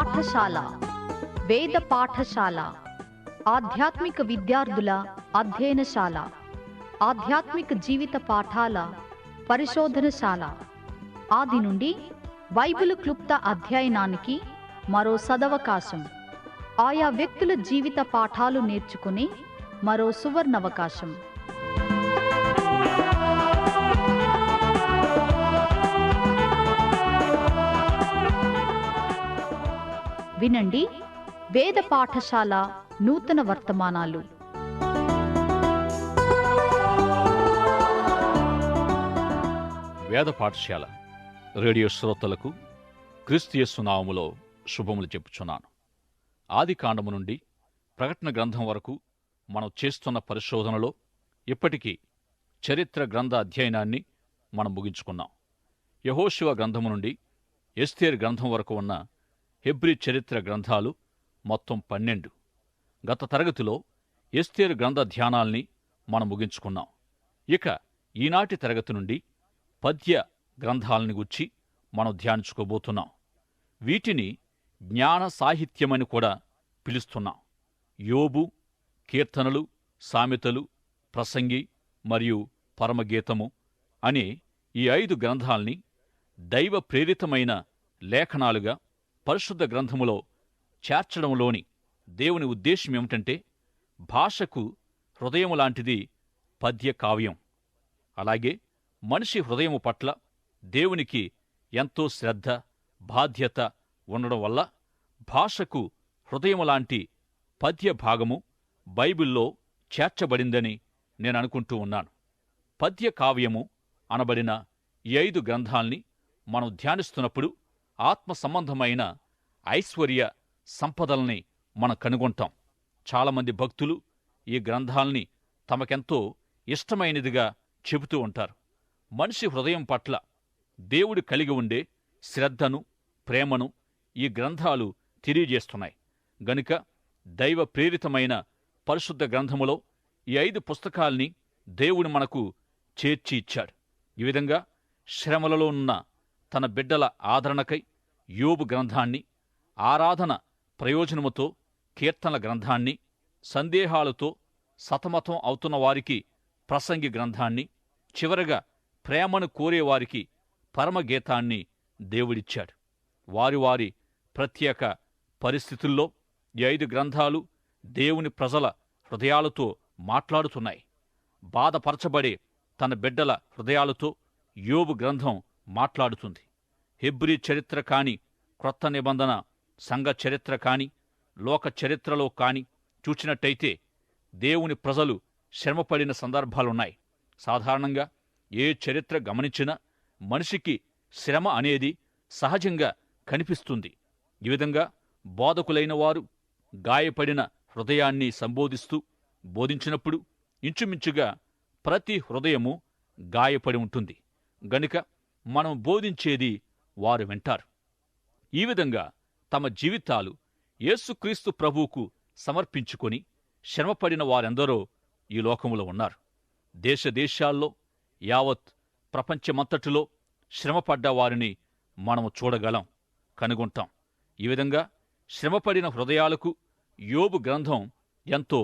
పాఠశాల, వేద పాఠశాల, ఆధ్యాత్మిక విద్యార్థుల అధ్యయనశాల, ఆధ్యాత్మిక జీవిత పాఠాల పరిశోధనశాల. ఆది నుండి బైబిలు క్లుప్త అధ్యయనానికి మరో సదవకాశం. ఆయా వ్యక్తుల జీవిత పాఠాలు నేర్చుకుని మరో సువర్ణవకాశం. వినండి వేద పాఠశాల నూతన వర్తమానాలు. వేద పాఠశాల రేడియో శ్రోతలకు క్రీస్తు యేసు నామములో శుభములు చెప్పుచున్నాను. ఆది కాండము నుండి ప్రకటన గ్రంథం వరకు మనం చేస్తున్న పరిశోధనలో ఇప్పటికీ చరిత్ర గ్రంథ అధ్యయనాన్ని మనం ముగించుకున్నాం. యెహోషువ గ్రంథము నుండి ఎస్తేరు గ్రంథం వరకు ఉన్న హెబ్రీ చరిత్ర గ్రంథాలు మొత్తం 12. గత తరగతిలో ఎస్తేరు గ్రంథ ధ్యానాల్ని మనం ముగించుకున్నాం. ఇక ఈనాటి తరగతి నుండి పద్య గ్రంథాలని గురించి మనం ధ్యానించుకోబోతున్నాం. వీటిని జ్ఞాన సాహిత్యమని కూడా పిలుస్తున్నాం. యోబు, కీర్తనలు, సామెతలు, ప్రసంగి మరియు పరమగీతము అనే ఈ 5 గ్రంథాల్ని దైవ ప్రేరితమైన లేఖనాలుగా పరిశుద్ధ గ్రంథములో చేర్చడంలోని దేవుని ఉద్దేశం ఏమిటంటే, భాషకు హృదయము లాంటిది పద్య కావ్యం. అలాగే మనిషి హృదయము పట్ల దేవునికి ఎంతో శ్రద్ధ, బాధ్యత ఉండడం వల్ల భాషకు హృదయము లాంటి పద్య భాగము బైబిల్లో చేర్చబడిందని నేను అనుకుంటూ ఉన్నాను. పద్య కావ్యము అనబడిన ఈ 5 గ్రంథాల్ని మనం ధ్యానిస్తున్నప్పుడు ఆత్మ సంబంధమైన ఐశ్వర్య సంపదల్ని మనం కనుగొంటాం. చాలామంది భక్తులు ఈ గ్రంథాల్ని తమకెంతో ఇష్టమైనదిగా చెబుతూ ఉంటారు. మనిషి హృదయం పట్ల దేవుడు కలిగి ఉండే శ్రద్ధను, ప్రేమను ఈ గ్రంథాలు తెలియజేస్తున్నాయి. గనుక దైవ ప్రేరితమైన పరిశుద్ధ గ్రంథములో ఈ 5 పుస్తకాల్ని దేవుడు మనకు చేర్చి ఇచ్చాడు. ఈ విధంగా శ్రమలలో ఉన్న తన బిడ్డల ఆదరణకై యోబు గ్రంథాన్ని, ఆరాధన ప్రయోజనముతో కీర్తనల గ్రంథాన్ని, సందేహాలతో సతమతం అవుతున్న వారికి ప్రసంగి గ్రంథాన్ని, చివరగా ప్రేమను కోరేవారికి పరమగీతాన్ని దేవుడిచ్చాడు. వారి వారి ప్రత్యేక పరిస్థితుల్లో ఈ 5 గ్రంథాలు దేవుని ప్రజల హృదయాలతో మాట్లాడుతున్నాయి. బాధపరచబడే తన బిడ్డల హృదయాలతో యోబు గ్రంథం మాట్లాడుతుంది. హెబ్రీ చరిత్ర కాని, క్రొత్త నిబంధన సంఘ చరిత్ర కాని, లోక చరిత్రలో కాని చూచినట్టయితే దేవుని ప్రజలు శ్రమపడిన సందర్భాలున్నాయి. సాధారణంగా ఏ చరిత్ర గమనించినా మనిషికి శ్రమ అనేది సహజంగా కనిపిస్తుంది. ఈ విధంగా బోధకులైన వారు గాయపడిన హృదయాన్ని సంబోధిస్తూ బోధించినప్పుడు ఇంచుమించుగా ప్రతి హృదయము గాయపడి ఉంటుంది. గనుక మనం బోధించేది వారు వింటారు. ఈ విధంగా తమ జీవితాలు యేసుక్రీస్తు ప్రభువుకు సమర్పించుకొని శ్రమపడిన వారెందరో ఈ లోకములో ఉన్నారు. దేశదేశాల్లో, యావత్ ప్రపంచమంతటిలో శ్రమపడ్డ వారిని మనము చూడగలం, కనుగొంటాం. ఈ విధంగా శ్రమపడిన హృదయాలకు యోబు గ్రంథం ఎంతో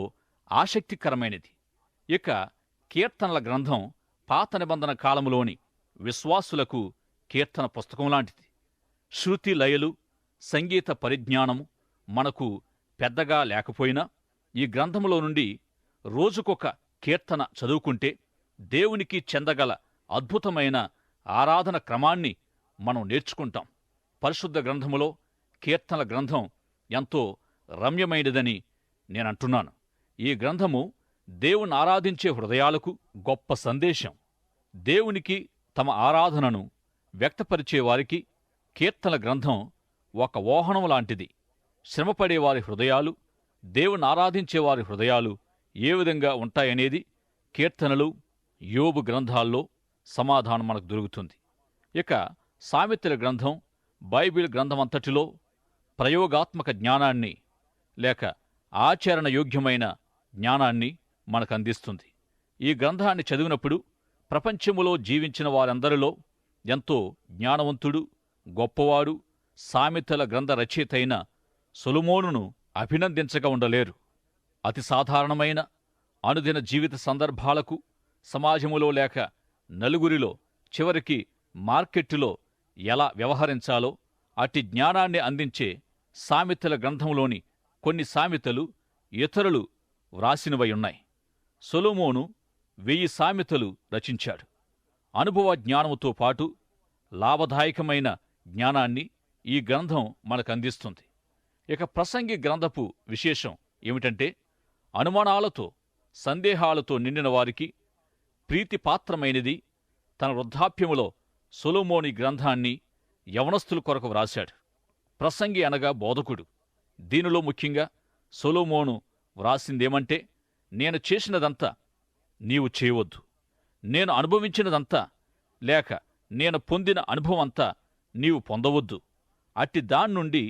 ఆసక్తికరమైనది. ఇక కీర్తనల గ్రంథం పాత నిబంధన కాలములోని విశ్వాసులకు కీర్తన పుస్తకం లాంటిది. శృతి లయలు, సంగీత పరిజ్ఞానము మనకు పెద్దగా లేకపోయినా ఈ గ్రంథములో నుండి రోజుకొక కీర్తన చదువుకుంటే దేవునికి చెందగల అద్భుతమైన ఆరాధన క్రమాన్ని మనం నేర్చుకుంటాం. పరిశుద్ధ గ్రంథములో కీర్తనల గ్రంథం ఎంతో రమ్యమైనదని నేనంటున్నాను. ఈ గ్రంథము దేవుని ఆరాధించే హృదయాలకు గొప్ప సందేశం. దేవునికి తమ ఆరాధనను వ్యక్తపరిచేవారికి కీర్తనల గ్రంథం ఒక వాహనం లాంటిది. శ్రమపడేవారి హృదయాలు, దేవుని ఆరాధించేవారి హృదయాలు ఏ విధంగా ఉంటాయనేది కీర్తనలు, యోబు గ్రంథాల్లో సమాధానం మనకు దొరుకుతుంది. ఇక సామెతల గ్రంథం బైబిల్ గ్రంథమంతటిలో ప్రయోగాత్మక జ్ఞానాన్ని లేక ఆచరణ యోగ్యమైన జ్ఞానాన్ని మనకు అందిస్తుంది. ఈ గ్రంథాన్ని చదివినప్పుడు ప్రపంచములో జీవించిన వారందరిలో ఎంతో జ్ఞానవంతుడు, గొప్పవాడు, సామెతల గ్రంథ రచయిత అయిన సొలొమోనును అభినందించక ఉండలేరు. అతి సాధారణమైన అనుదిన జీవిత సందర్భాలకు, సమాజములో లేక నలుగురిలో, చివరికి మార్కెట్టులో ఎలా వ్యవహరించాలో అట్టి జ్ఞానాన్ని అందించే సామెతల గ్రంథంలోని కొన్ని సామెతలు ఇతరులు వ్రాసినవయున్నాయి. సొలొమోను 1000 సామెతలు రచించాడు. అనుభవ జ్ఞానముతో పాటు లాభదాయకమైన జ్ఞానాన్ని ఈ గ్రంథం మనకందిస్తుంది. ఇక ప్రసంగి గ్రంథపు విశేషం ఏమిటంటే, అనుమానాలతో, సందేహాలతో నిండిన వారికి ప్రీతిపాత్రమైనది. తన వృద్ధాప్యములో సొలొమోను గ్రంథాన్ని యవనస్తుల కొరకు వ్రాశాడు. ప్రసంగి అనగా బోధకుడు. దీనిలో ముఖ్యంగా సొలొమోను వ్రాసిందేమంటే, నేను చేసినదంతా నీవు చేయవద్దు, నేను అనుభవించినదంతా లేక నేను పొందిన అనుభవమంతా నీవు పొందవద్దు, అట్టి దాన్నుండి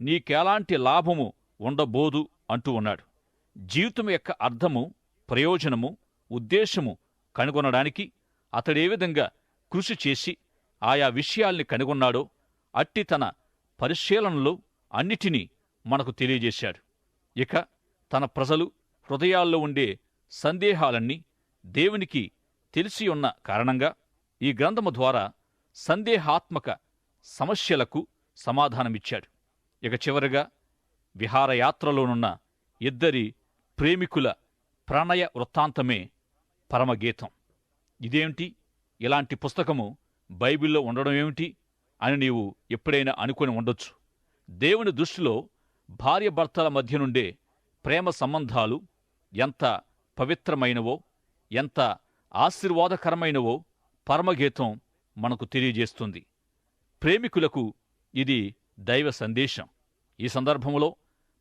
నీకెలాంటి లాభము ఉండబోదు అంటూ ఉన్నాడు. జీవితం యొక్క అర్థము, ప్రయోజనము, ఉద్దేశము కనుగొనడానికి అతడే విధంగా కృషి చేసి ఆయా విషయాల్ని కనుగొన్నాడో అట్టి తన పరిశీలనలో అన్నిటినీ మనకు తెలియజేశాడు. ఇక తన ప్రజలు హృదయాల్లో ఉండే సందేహాలన్నీ దేవునికి తెలిసి ఉన్న కారణంగా ఈ గ్రంథము ద్వారా సందేహాత్మక సమస్యలకు సమాధానమిచ్చాడు. ఇక చివరిగా విహారయాత్రలోనున్న ఇద్దరి ప్రేమికుల ప్రణయ వృత్తాంతమే పరమగీతం. ఇదేమిటి, ఇలాంటి పుస్తకము బైబిల్లో ఉండడం ఏమిటి అని నీవు ఎప్పుడైనా అనుకొని ఉండొచ్చు. దేవుని దృష్టిలో భార్యభర్తల మధ్య నుండే ప్రేమ సంబంధాలు ఎంత పవిత్రమైనవో, ఎంత ఆశీర్వాదకరమైనవో పరమగీతం మనకు తెలియజేస్తుంది. ప్రేమికులకు ఇది దైవ సందేశం. ఈ సందర్భంలో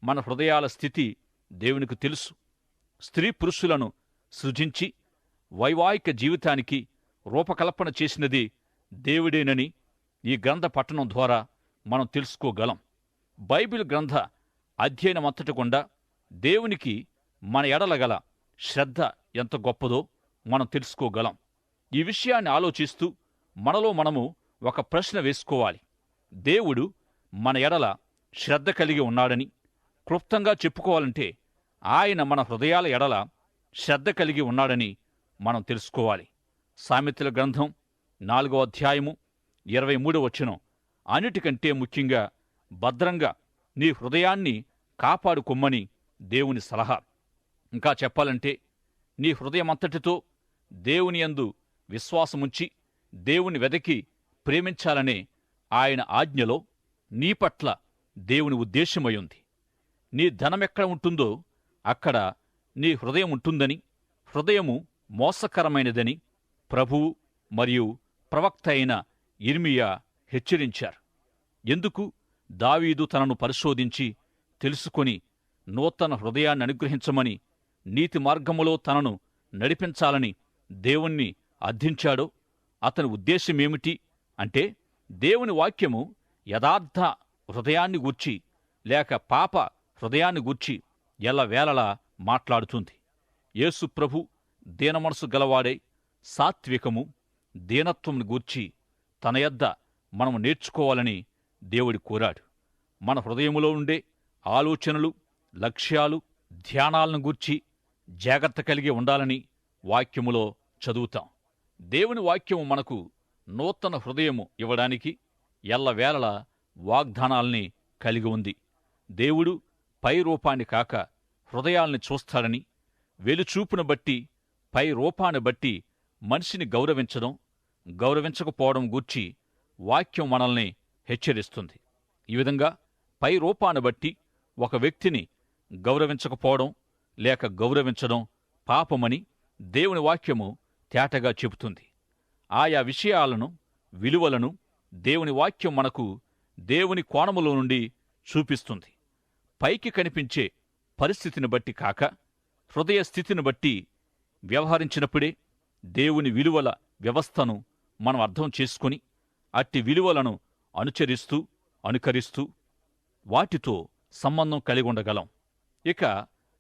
మన హృదయాల స్థితి దేవునికి తెలుసు. స్త్రీ పురుషులను సృజించి వైవాహిక జీవితానికి రూపకల్పన చేసినది దేవుడేనని ఈ గ్రంథ పఠనం ద్వారా మనం తెలుసుకోగలం. బైబిల్ గ్రంథ అధ్యయనమంతటి గుండా దేవునికి మన ఎడల గల శ్రద్ధ ఎంత గొప్పదో మనం తెలుసుకోగలం. ఈ విషయాన్ని ఆలోచిస్తూ మనలో మనము ఒక ప్రశ్న వేసుకోవాలి. దేవుడు మన ఎడల శ్రద్ధ కలిగి ఉన్నాడని క్లుప్తంగా చెప్పుకోవాలంటే ఆయన మన హృదయాల ఎడల శ్రద్ధ కలిగి ఉన్నాడని మనం తెలుసుకోవాలి. సామెతల గ్రంథం 4వ అధ్యాయము 23వ వచనం, అన్నిటికంటే ముఖ్యంగా భద్రంగా నీ హృదయాన్ని కాపాడుకొమ్మని దేవుని సలహా. ఇంకా చెప్పాలంటే నీ హృదయమంతటితో దేవుని యందు విశ్వాసముంచి దేవుని వెదకి ప్రేమించాలనే ఆయన ఆజ్ఞలో నీ పట్ల దేవుని ఉద్దేశమయుంది. నీ ధనమెక్కడ ఉంటుందో అక్కడ నీ హృదయం ఉంటుందని, హృదయము మోసకరమైనదని ప్రభువు మరియు ప్రవక్త అయిన యిర్మీయా హెచ్చరించారు. ఎందుకు? దావీదు తనను పరిశోధించి తెలుసుకొని నూతన హృదయాన్ని అనుగ్రహించమని, నీతి మార్గములో తనను నడిపించాలని దేవుణ్ణి అర్థించాడో అతని ఉద్దేశమేమిటి అంటే, దేవుని వాక్యము యథార్థ హృదయాన్ని గూర్చి లేక పాప హృదయాన్ని గూర్చి ఎల్లవేళలా మాట్లాడుతుంది. యేసు ప్రభు దీనమనసు గలవాడై సాత్వికము, దీనత్వమును గూర్చి తన యొద్ద మనము నేర్చుకోవాలని దేవుడు కోరాడు. మన హృదయములో ఉండే ఆలోచనలు, లక్ష్యాలు, ధ్యానాలను గూర్చి జాగ్రత్త కలిగి ఉండాలని వాక్యములో చదువుతాం. దేవుని వాక్యము మనకు నూతన హృదయము ఇవ్వడానికి ఎల్లవేళలా వాగ్దానాల్ని కలిగి ఉంది. దేవుడు పై రూపాన్ని కాక హృదయాల్ని చూస్తాడని, వెలుచూపును బట్టి, పై రూపాన్ని బట్టి మనిషిని గౌరవించడం, గౌరవించకపోవడం గూర్చి వాక్యం మనల్ని హెచ్చరిస్తుంది. ఈ విధంగా పై రూపాన్ని బట్టి ఒక వ్యక్తిని గౌరవించకపోవడం లేక గౌరవించడం పాపమని దేవుని వాక్యము తేటగా చెబుతుంది. ఆయా విషయాలను, విలువలను దేవుని వాక్యం మనకు దేవుని కోణములో నుండి చూపిస్తుంది. పైకి కనిపించే పరిస్థితిని బట్టి కాక హృదయ స్థితిని బట్టి వ్యవహరించినప్పుడే దేవుని విలువల వ్యవస్థను మనం అర్థం చేసుకుని అట్టి విలువలను అనుసరిస్తూ, అనుకరిస్తూ వాటితో సంబంధం కలిగి ఉండగలం. ఇక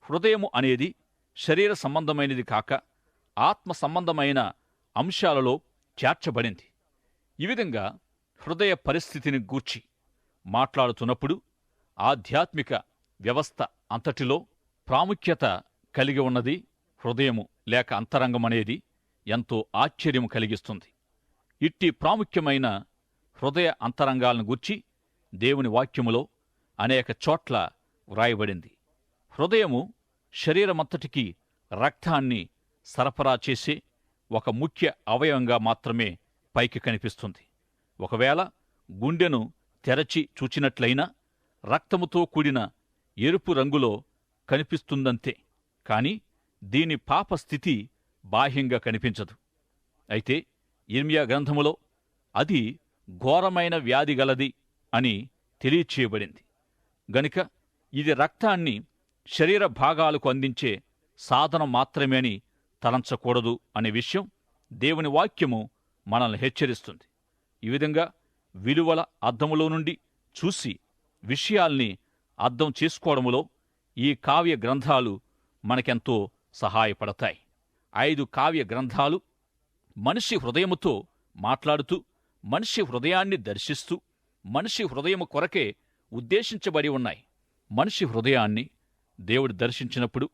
హృదయము అనేది శరీర సంబంధమైనది కాక ఆత్మ సంబంధమైన అంశాలలో చేర్చబడింది. ఈ విధంగా హృదయ పరిస్థితిని గూర్చి మాట్లాడుతున్నప్పుడు ఆధ్యాత్మిక వ్యవస్థ అంతటిలో ప్రాముఖ్యత కలిగి ఉన్నది హృదయము లేక అంతరంగమనేది ఎంతో ఆశ్చర్యం కలిగిస్తుంది. ఇట్టి ప్రాముఖ్యమైన హృదయ అంతరంగాలను గూర్చి దేవుని వాక్యములో అనేక చోట్ల వ్రాయబడింది. హృదయము శరీరమంతటికీ రక్తాన్ని సరఫరా చేసే ఒక ముఖ్య అవయవంగా మాత్రమే పైకి కనిపిస్తుంది. ఒకవేళ గుండెను తెరచి చూచినట్లయినా రక్తముతో కూడిన ఎరుపు రంగులో కనిపిస్తుందంతే, కాని దీని పాప స్థితి బాహ్యంగా కనిపించదు. అయితే ఇర్మియా గ్రంథములో అది ఘోరమైన వ్యాధి గలది అని తెలియచేయబడింది. గనుక ఇది రక్తాన్ని శరీర భాగాలకు అందించే సాధనం మాత్రమే అని తలంచకూడదు అనే విషయం దేవుని వాక్యము మనల్ని హెచ్చరిస్తుంది. ఈ విధంగా విలువల అద్దములో నుండి చూసి విషయాల్ని అర్థం చేసుకోవడములో ఈ కావ్య గ్రంథాలు మనకెంతో సహాయపడతాయి. 5 కావ్య గ్రంథాలు మనిషి హృదయముతో మాట్లాడుతూ, మనిషి హృదయాన్ని దర్శిస్తూ, మనిషి హృదయము కొరకే ఉద్దేశించబడి ఉన్నాయి. మనిషి హృదయాన్ని దేవుడు దర్శించినప్పుడు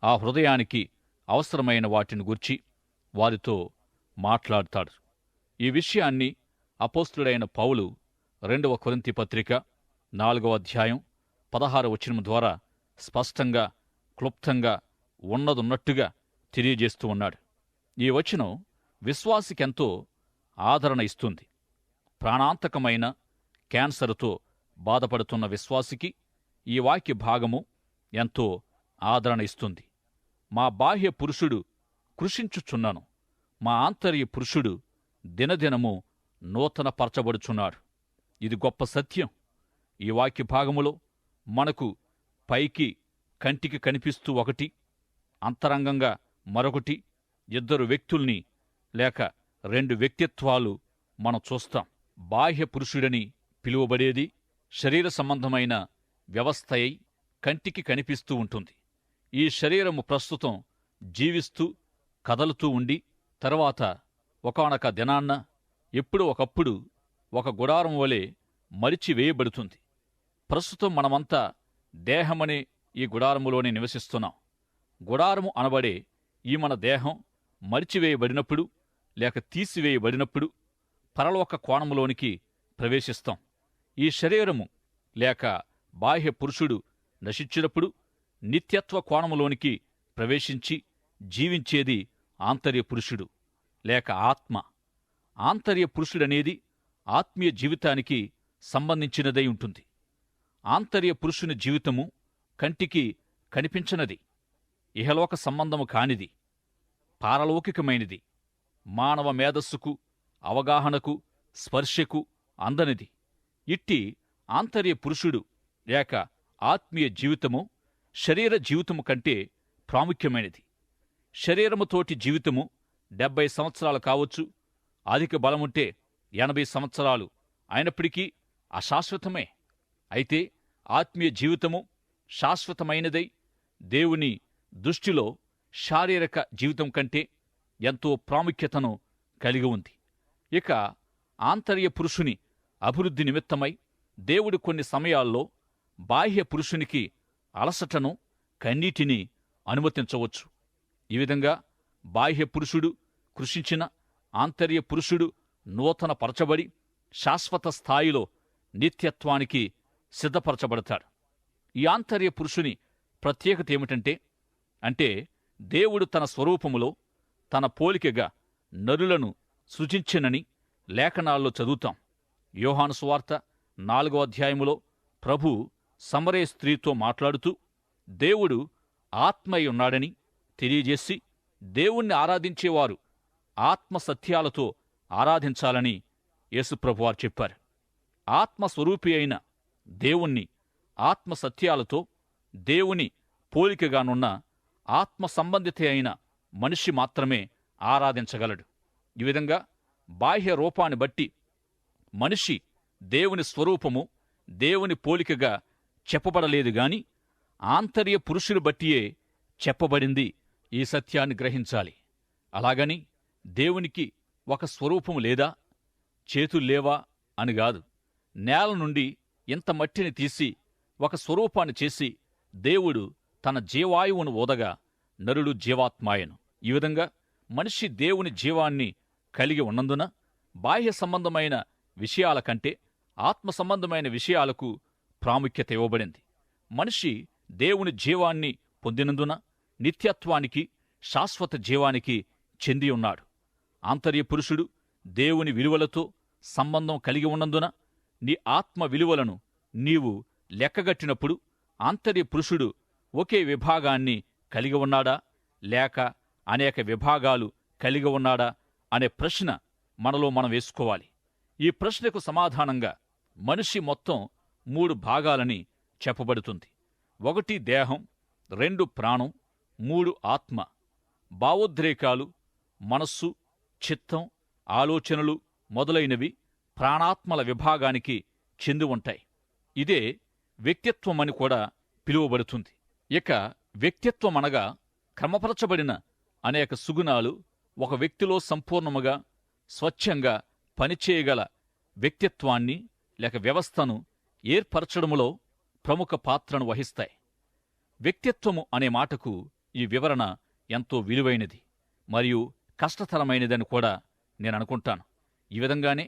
ఆ హృదయానికి అవసరమైన వాటిని గూర్చి వారితో మాట్లాడతాడు. ఈ విషయాన్ని అపోస్తుడైన పౌలు 2వ కొరింథీ పత్రిక 4వ అధ్యాయం 16వ వచనం ద్వారా స్పష్టంగా క్లుప్తంగా ఉన్నదున్నట్టుగా తెలియజేస్తూ ఉన్నాడు. ఈ వచనం విశ్వాసికెంతో ఆదరణ ఇస్తుంది. ప్రాణాంతకమైన క్యాన్సరుతో బాధపడుతున్న విశ్వాసికి ఈ వాక్య భాగము ఎంతో ఆదరణ ఇస్తుంది. మా బాహ్య పురుషుడు కృషించుచున్నాను, మా ఆంతర్య పురుషుడు దినదినము నూతనపరచబడుచున్నాడు. ఇది గొప్ప సత్యం. ఈ వాక్య భాగములో మనకు పైకి కంటికి కనిపిస్తూ ఒకటి, అంతరంగంగా మరొకటి, 2 వ్యక్తుల్ని లేక 2 వ్యక్తిత్వాలు మనం చూస్తాం. బాహ్య పురుషుడని పిలువబడేది శరీర సంబంధమైన వ్యవస్థ అయి కంటికి కనిపిస్తూ ఉంటుంది. ఈ శరీరము ప్రస్తుతం జీవిస్తూ కదలుతూ ఉండి తరువాత ఒకానొక దినాన్న ఎప్పుడో ఒకప్పుడు ఒక గుడారం వలె మరిచివేయబడుతుంది. ప్రస్తుతం మనమంతా దేహమనే ఈ గుడారములోనే నివసిస్తున్నాం. గుడారము అనబడే ఈ మన దేహం మరిచివేయబడినప్పుడు లేక తీసివేయబడినప్పుడు పరలోక కోణములోనికి ప్రవేశిస్తాం. ఈ శరీరము లేక బాహ్య పురుషుడు నశించినప్పుడు నిత్యత్వ కోణములోనికి ప్రవేశించి జీవించేది ఆంతర్య పురుషుడు లేక ఆత్మ. ఆంతర్య పురుషుడనేది ఆత్మీయ జీవితానికి సంబంధించినదై ఉంటుంది. ఆంతర్య పురుషుని జీవితము కంటికి కనిపించనది, ఇహలోక సంబంధము కానిది, పారలౌకికమైనది, మానవ మేధస్సుకు అవగాహనకు స్పర్శకు అందనిది. ఇట్టి ఆంతర్య పురుషుడు లేక ఆత్మీయ జీవితము శరీర జీవితము కంటే ప్రాముఖ్యమైనది. శరీరముతోటి జీవితము 70 సంవత్సరాలు కావచ్చు, అధిక బలముంటే 80 సంవత్సరాలు అయినప్పటికీ అశాశ్వతమే. అయితే ఆత్మీయ జీవితము శాశ్వతమైనదై దేవుని దృష్టిలో శారీరక జీవితం కంటే ఎంతో ప్రాముఖ్యతను కలిగి ఉంది. ఇక ఆంతర్య పురుషుని అభివృద్ధి నిమిత్తమై దేవుడు కొన్ని సమయాల్లో బాహ్య పురుషునికి అలసటను కన్నీటిని అనుమతించవచ్చు. ఈ విధంగా బాహ్య పురుషుడు కృషించిన ఆంతర్య పురుషుడు నూతన పరచబడి శాశ్వత స్థాయిలో నిత్యత్వానికి సిద్ధపరచబడతాడు. ఈ ఆంతర్య పురుషుని ప్రత్యేకత ఏమిటంటే దేవుడు తన స్వరూపములో తన పోలికగా నరులను సృజించెనని లేఖనాల్లో చదువుతాం. యోహాను సువార్త 4వ అధ్యాయములో ప్రభు సమరయ స్త్రీతో మాట్లాడుతూ దేవుడు ఆత్మయ్య ఉన్నాడని తెలియజేసి దేవుణ్ణి ఆరాధించేవారు ఆత్మసత్యాలతో ఆరాధించాలని యేసుప్రభువారు చెప్పారు. ఆత్మస్వరూపి అయిన దేవుణ్ణి ఆత్మసత్యాలతో దేవుని పోలికగానున్న ఆత్మ సంబంధిత అయిన మనిషి మాత్రమే ఆరాధించగలడు. ఈ విధంగా బాహ్య రూపాన్ని బట్టి మనిషి దేవుని స్వరూపము దేవుని పోలికగా చెప్పబడలేదు గాని ఆంతర్య పురుషుని బట్టియే చెప్పబడింది. ఈ సత్యాన్ని గ్రహించాలి. అలాగని దేవునికి ఒక స్వరూపము లేదా, చేతుల్లేవా అని గాదు. నేల నుండి ఇంత మట్టిని తీసి ఒక స్వరూపాన్ని చేసి దేవుడు తన జీవాయువును ఊదగా నరుడు జీవాత్మాయను. ఈ విధంగా మనిషి దేవుని జీవాన్ని కలిగి ఉన్నందున బాహ్య సంబంధమైన విషయాల కంటే ఆత్మ సంబంధమైన విషయాలకు ప్రాముఖ్యత ఇవ్వబడింది. మనిషి దేవుని జీవాన్ని పొందినందున నిత్యత్వానికి, శాశ్వత జీవానికి చెంది ఉన్నాడు. ఆంతర్య పురుషుడు దేవుని విలువలతో సంబంధం కలిగి ఉన్నందున నీ ఆత్మ విలువలను నీవు లెక్కగట్టినప్పుడు ఆంతర్య పురుషుడు ఒకే విభాగాన్ని కలిగి ఉన్నాడా లేక అనేక విభాగాలు కలిగి ఉన్నాడా అనే ప్రశ్న మనలో మనం వేసుకోవాలి. ఈ ప్రశ్నకు సమాధానంగా మనిషి మొత్తం 3 భాగాలని చెప్పబడుతుంది. 1 దేహం, 2 ప్రాణం, 3 ఆత్మ. భావోద్రేకాలు, మనస్సు, చిత్తం, ఆలోచనలు మొదలైనవి ప్రాణాత్మల విభాగానికి చెంది ఉంటాయి. ఇదే వ్యక్తిత్వమని కూడా పిలువబడుతుంది. ఇక వ్యక్తిత్వమనగా క్రమపరచబడిన అనేక సుగుణాలు ఒక వ్యక్తిలో సంపూర్ణముగా స్వచ్ఛంగా పనిచేయగల వ్యక్తిత్వాన్ని లేక వ్యవస్థను ఏర్పరచడములో ప్రముఖ పాత్రను వహిస్తాయి. వ్యక్తిత్వము అనే మాటకు ఈ వివరణ ఎంతో విలువైనది మరియు కష్టతరమైనదని కూడా నేననుకుంటాను. ఈ విధంగానే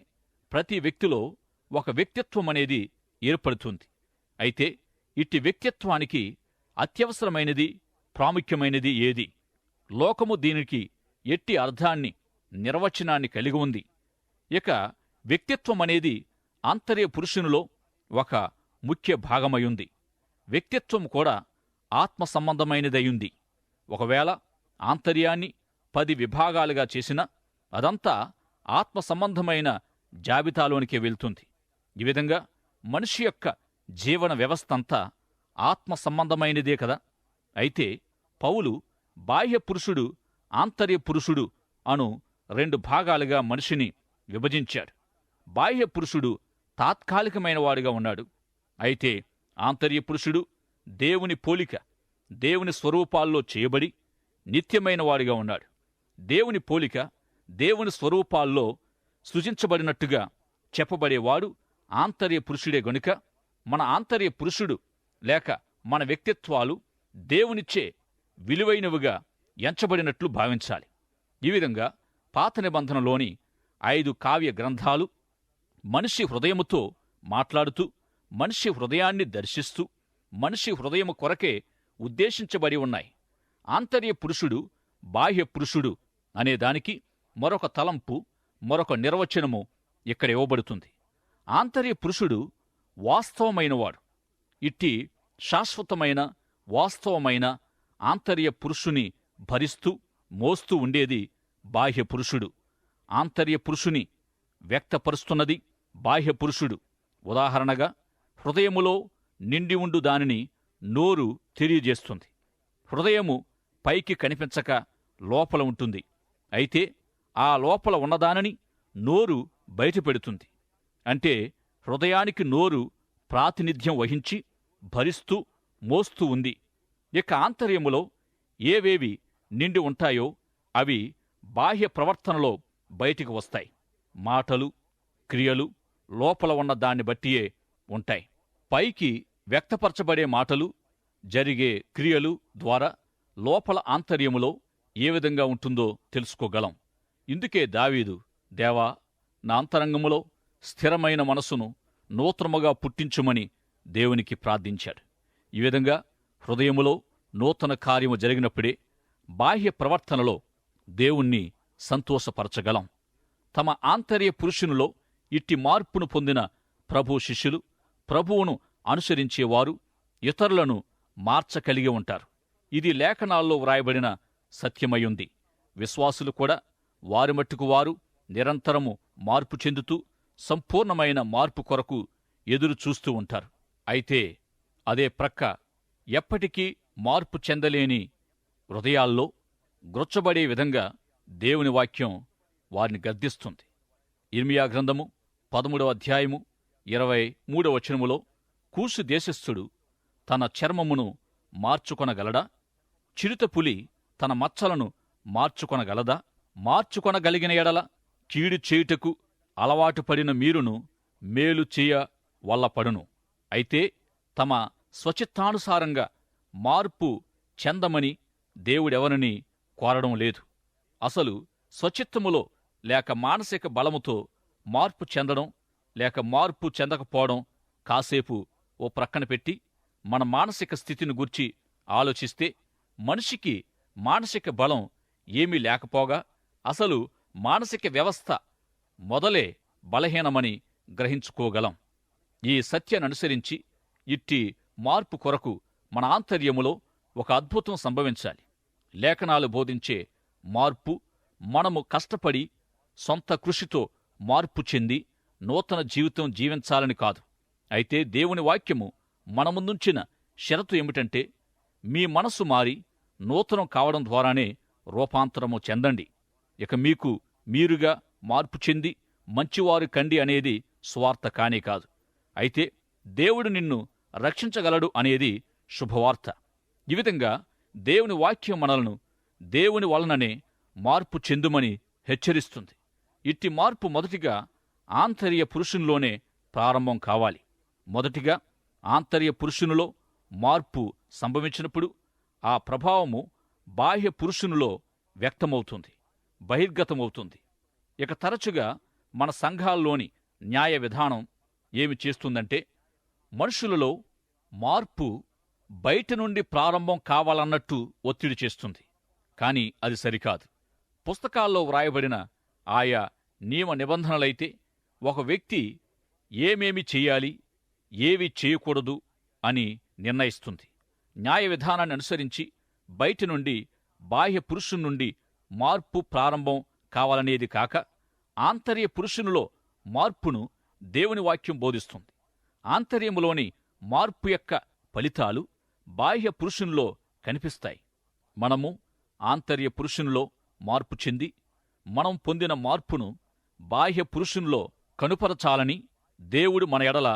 ప్రతి వ్యక్తిలో ఒక వ్యక్తిత్వమనేది ఏర్పడుతుంది. అయితే ఇట్టి వ్యక్తిత్వానికి అత్యవసరమైనది, ప్రాముఖ్యమైనది ఏది? లోకము దీనికి ఎట్టి అర్థాన్ని, నిర్వచనాన్ని కలిగి ఉంది. ఇక వ్యక్తిత్వమనేది ఆంతర్య పురుషునిలో ఒక ముఖ్య భాగమయుంది. వ్యక్తిత్వం కూడా ఆత్మ సంబంధమైనదయుంది. ఒకవేళ ఆంతర్యాన్ని 10 విభాగాలుగా చేసినా అదంతా ఆత్మ సంబంధమైన జాబితాలోనికి వెళ్తుంది. ఈ విధంగా మనిషి యొక్క జీవన వ్యవస్థంతా ఆత్మ సంబంధమైనదే కదా. అయితే పౌలు బాహ్య పురుషుడు, ఆంతర్య పురుషుడు అను 2 భాగాలుగా మనిషిని విభజించాడు. బాహ్య పురుషుడు తాత్కాలికమైన వాడుగా ఉన్నాడు. అయితే ఆంతర్య పురుషుడు దేవుని పోలిక, దేవుని స్వరూపాల్లో చేయబడి నిత్యమైన వాడిగా ఉన్నాడు. దేవుని పోలిక, దేవుని స్వరూపాల్లో సృజించబడినట్టుగా చెప్పబడేవాడు ఆంతర్య పురుషుడే గనుక మన ఆంతర్య పురుషుడు లేక మన వ్యక్తిత్వాలు దేవునిచ్చే విలువైనవిగా ఎంచబడినట్లు భావించాలి. ఈ విధంగా పాత నిబంధనలోని 5 కావ్య గ్రంథాలు మనిషి హృదయముతో మాట్లాడుతూ, మనిషి హృదయాన్ని దర్శిస్తూ, మనిషి హృదయము కొరకే ఉద్దేశించబడి ఉన్నాయి. ఆంతర్య పురుషుడు, బాహ్య పురుషుడు అనే దానికి మరొక తలంపు, మరొక నిర్వచనము ఇక్కడ ఇవ్వబడుతుంది. ఆంతర్య పురుషుడు వాస్తవమైనవాడు. ఇట్టి శాశ్వతమైన, వాస్తవమైన ఆంతర్య పురుషుని భరిస్తూ, మోస్తూ ఉండేది బాహ్య పురుషుడు. ఆంతర్య పురుషుని వ్యక్తపరుస్తున్నది బాహ్య పురుషుడు. ఉదాహరణగా హృదయములో నిండి ఉండు దానిని నోరు తెలియజేస్తుంది. హృదయము పైకి కనిపించక లోపల ఉంటుంది. అయితే ఆ లోపల ఉన్నదానిని నోరు బయటపెడుతుంది. అంటే హృదయానికి నోరు ప్రాతినిధ్యం వహించి భరిస్తూ, మోస్తూ ఉంది. ఇక ఆంతర్యములో ఏవేవి నిండి ఉంటాయో అవి బాహ్య ప్రవర్తనలో బయటికి వస్తాయి. మాటలు, క్రియలు లోపల ఉన్న దాన్ని బట్టియే ఉంటాయి. పైకి వ్యక్తపరచబడే మాటలు, జరిగే క్రియలు ద్వారా లోపల ఆంతర్యములో ఏ విధంగా ఉంటుందో తెలుసుకోగలం. ఇందుకే దావీదు, దేవా, నా అంతరంగములో స్థిరమైన మనసును నూతనముగా పుట్టించుమని దేవునికి ప్రార్థించాడు. ఈ విధంగా హృదయములో నూతన కార్యము జరిగినప్పుడే బాహ్య ప్రవర్తనలో దేవుణ్ణి సంతోషపరచగలం. తమ ఆంతర్య పురుషునిలో ఇట్టి మార్పును పొందిన ప్రభు శిష్యులు, ప్రభువును అనుసరించేవారు ఇతరులను మార్చగలిగి ఉంటారు. ఇది లేఖనాల్లో వ్రాయబడిన సత్యమయుంది. విశ్వాసులు కూడా వారి మట్టుకు వారు నిరంతరము మార్పు చెందుతూ సంపూర్ణమైన మార్పు కొరకు ఎదురు చూస్తూ ఉంటారు. అయితే అదే ప్రక్క ఎప్పటికీ మార్పు చెందలేని హృదయాల్లో గ్రొచ్చబడే విధంగా దేవుని వాక్యం వారిని గద్దిస్తుంది. ఇర్మియా గ్రంథము 13వ అధ్యాయము 23వ వచనములో, కూసు దేశస్థుడు తన చర్మమును మార్చుకొనగలడా? చిరుతపులి తన మచ్చలను మార్చుకొనగలదా? మార్చుకొనగలిగిన ఎడల కీడు చేయుటకు అలవాటు పడిన మీరును మేలు చేయ వల్లపడును. అయితే తమ స్వచిత్తానుసారంగా మార్పు చెందమని దేవుడెవరిని కోరడం లేదు. అసలు స్వచిత్తములో లేక మానసిక బలముతో మార్పు చెందడం లేక మార్పు చెందకపోవడం కాసేపు ఓ ప్రక్కన పెట్టి మన మానసిక స్థితిని గూర్చి ఆలోచిస్తే మనిషికి మానసిక బలం ఏమీ లేకపోగా అసలు మానసిక వ్యవస్థ మొదలే బలహీనమని గ్రహించుకోగలం. ఈ సత్యాన్ననుసరించి ఇట్టి మార్పు కొరకు మన ఆంతర్యములో ఒక అద్భుతం సంభవించాలి. లేఖనాలు బోధించే మార్పు మనము కష్టపడి సొంత కృషితో మార్పు చెంది నూతన జీవితం జీవించాలని కాదు. అయితే దేవుని వాక్యము మన ముందుంచిన షరతు ఏమిటంటే, మీ మనసు మారి నూతనం కావడం ద్వారానే రూపాంతరము చెందండి. ఇక మీకు మీరుగా మార్పు చెంది మంచివారు కండి అనేది స్వార్థ కానే కాదు. అయితే దేవుడు నిన్ను రక్షించగలడు అనేది శుభవార్త. ఈ విధంగా దేవుని వాక్యం మనలను దేవుని వలననే మార్పు చెందుమని హెచ్చరిస్తుంది. ఇట్టి మార్పు మొదటిగా ఆంతర్య పురుషునిలోనే ప్రారంభం కావాలి. మొదటిగా ఆంతర్య పురుషునిలో మార్పు సంభవించినప్పుడు ఆ ప్రభావము బాహ్య పురుషునిలో వ్యక్తమవుతుంది, బహిర్గతమవుతుంది. ఇక తరచుగా మన సంఘాల్లోని న్యాయ విధానం ఏమి చేస్తుందంటే, మనుషులలో మార్పు బయట నుండి ప్రారంభం కావాలన్నట్టు ఒత్తిడి చేస్తుంది. కాని అది సరికాదు. పుస్తకాల్లో వ్రాయబడిన ఆయా నియమ నిబంధనలైతే ఒక వ్యక్తి ఏమేమి చెయ్యాలి, ఏవి చేయకూడదు అని నిర్ణయిస్తుంది. న్యాయ విధానాన్ని అనుసరించి బయటి నుండి బాహ్య పురుషుని నుండి మార్పు ప్రారంభం కావాలనేది కాక, ఆంతర్య పురుషునిలో మార్పును దేవుని వాక్యం బోధిస్తుంది. ఆంతర్యములోని మార్పు యొక్క ఫలితాలు బాహ్య పురుషునిలో కనిపిస్తాయి. మనము ఆంతర్య పురుషునిలో మార్పు చెంది మనం పొందిన మార్పును బాహ్య పురుషునిలో కనుపరచాలని దేవుడు మన ఎడల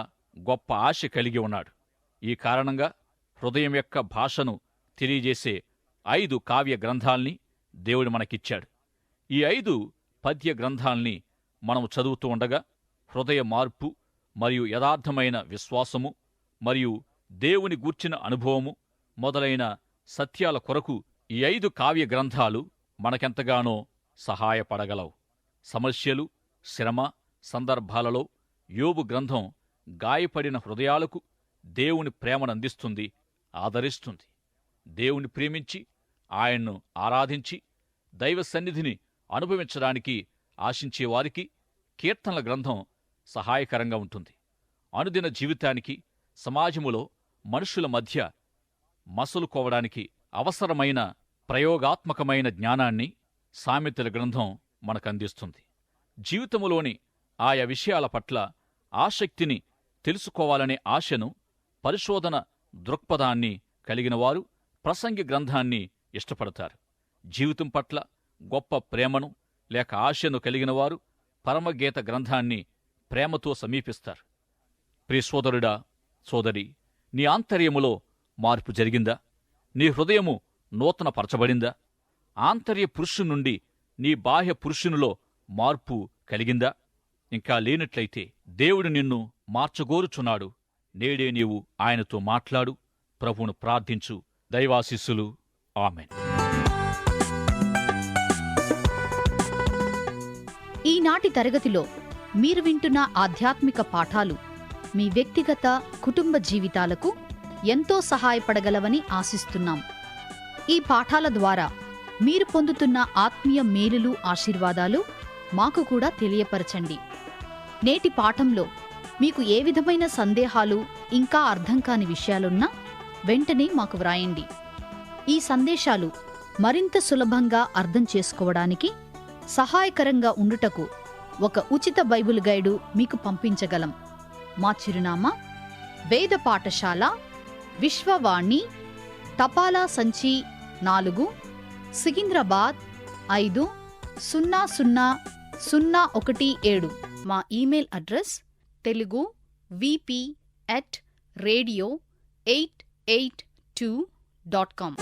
గొప్ప ఆశ కలిగి ఉన్నాడు. ఈ కారణంగా హృదయం యొక్క భాషను తెలియజేసే 5 కావ్య గ్రంథాల్ని దేవుడు మనకిచ్చాడు. ఈ 5 పద్య గ్రంథాల్ని మనం చదువుతూ ఉండగా హృదయ మార్పు మరియు యథార్థమైన విశ్వాసము మరియు దేవుని గూర్చిన అనుభవము మొదలైన సత్యాల కొరకు ఈ 5 కావ్య గ్రంథాలు మనకెంతగానో సహాయపడగలవు. సమస్యలు, శ్రమ సందర్భాలలో యోబు గ్రంథం గాయపడిన హృదయాలకు దేవుని ప్రేమనందిస్తుంది, ఆదరిస్తుంది. దేవుని ప్రేమించి ఆయన్ను ఆరాధించి దైవ సన్నిధిని అనుభవించడానికి ఆశించేవారికి కీర్తనల గ్రంథం సహాయకరంగా ఉంటుంది. అనుదిన జీవితానికి, సమాజములో మనుషుల మధ్య మసలుకోవడానికి అవసరమైన ప్రయోగాత్మకమైన జ్ఞానాన్ని సామెతల గ్రంథం మనకందిస్తుంది. జీవితములోని ఆయా విషయాల పట్ల ఆసక్తిని తెలుసుకోవాలనే ఆశను, పరిశోధన దృక్పథాన్ని కలిగినవారు ప్రసంగి గ్రంథాన్ని ఇష్టపడతారు. జీవితం పట్ల గొప్ప ప్రేమను లేక ఆశను కలిగినవారు పరమగీత గ్రంథాన్ని ప్రేమతో సమీపిస్తారు. ప్రియ సోదరుడా, సోదరి, నీ ఆంతర్యములో మార్పు జరిగిందా? నీ హృదయము నూతన పరచబడిందా? ఆంతర్య పురుషు నుండి నీ బాహ్య పురుషునిలో మార్పు కలిగిందా? ఇంకా లేనట్లయితే దేవుడు నిన్ను మార్చగోరుచున్నాడు. నేడే నీవు ఆయనతో మాట్లాడు, ప్రభువును ప్రార్థించు. దైవాశీస్సులు. ఆమేన్. ఈనాటి తరగతిలో మీరు వింటున్న ఆధ్యాత్మిక పాఠాలు మీ వ్యక్తిగత, కుటుంబ జీవితాలకు ఎంతో సహాయపడగలవని ఆశిస్తున్నాం. ఈ పాఠాల ద్వారా మీరు పొందుతున్న ఆత్మీయ మేలులు, ఆశీర్వాదాలు మాకు కూడా తెలియపరచండి. నేటి పాఠంలో మీకు ఏ విధమైన సందేహాలు, ఇంకా అర్థం కాని విషయాలున్నా వెంటనే మాకు వ్రాయండి. ఈ సందేశాలు మరింత సులభంగా అర్థం చేసుకోవడానికి సహాయకరంగా ఉండుటకు ఒక ఉచిత బైబిల్ గైడు మీకు పంపించగలం. మా చిరునామా: వేద పాఠశాల, విశ్వవాణి, తపాలా సంచి 4, సికింద్రాబాద్ 500017. మా ఈమెయిల్ అడ్రస్ telugu@radio882.com.